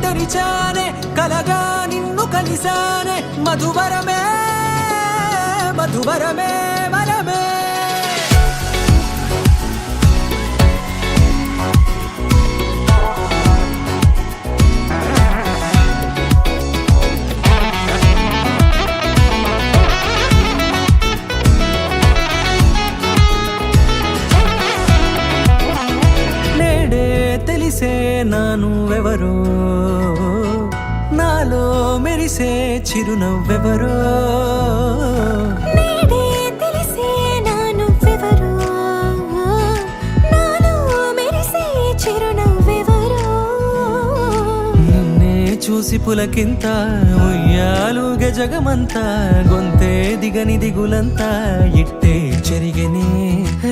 తెరిచానే కలగా నిన్ను కలిసానే మధువరమే మధువరమే వరమే తెలిసే నానువెవరో నాలో మెరిసే చిరునవ్వెవరో నేడే తెలిసే నానువెవరో నాలో మెరిసే చిరునవ్వెవరో నిన్నే చూసి పులకింత ఉయ్యాలుగ జగమంతా గొంతే దిగని దిగులంతా ఇట్టే చెరిగెనే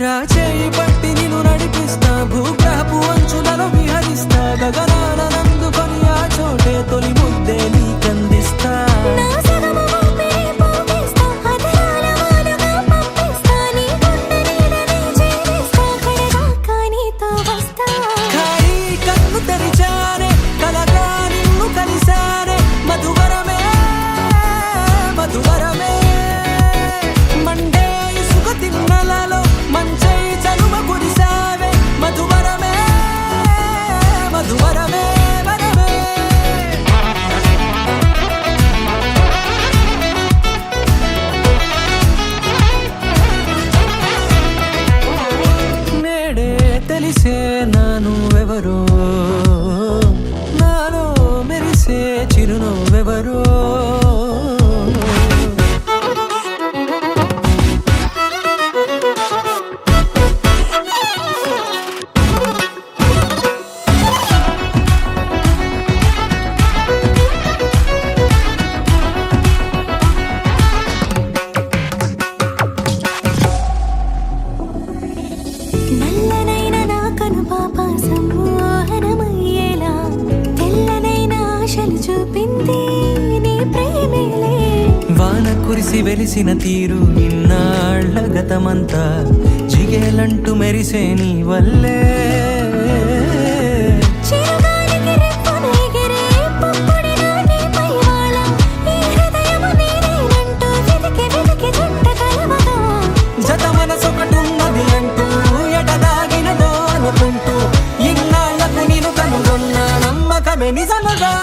రాచేయి పట్టి నిన్ను నడిపిస్తా భూగ్రహపు అంచులలో విహరిస్తా గగనాల నందుకొని ఆ చోటే తొలి ముద్దే నీకందిస్తా నా సగము ఊపిరి పోగిస్తా అధరాల వానగా పంపిస్తా నీ గుండె నీడనే చేరిస్తా కడదాకా నీతో వస్తా ఖాళీ కన్ను తెరిచానే కలగా నిన్ను కలిసానే మధువరమే మధువరమే మండే ఇసుక తిన్నలలో మంచై చలువ కురిసావే మధువరమే మధువరమే వరమే నేడే తెలిసే నానువెవరో నాలో మెరిసే చిరునవ్వెవరో నల్లనైన నా కనుపాప సమ్మోహనమయ్యేలా తెల్లనైన ఆశలు చూపింది నీ ప్రేమేలే వాన కురిసి వెలిసిన తీరు ఇన్నాళ్ల గతమంతా జిగేలంటూ మెరిసే నీ వల్లే చిరుగాలికి రెప్పను ఎగిరే పుప్పొడిన నీ పైవాళ ఈ హృదయము నీదేనంటూ వెతికి వెతికి జంట కలవగా జత మనసొకటున్నది అంటూ ఎడదాగినదో అనుకుంటూ ఇన్నాళ్లకు నేను కనుగొన్న నమ్మకమే నిజముగా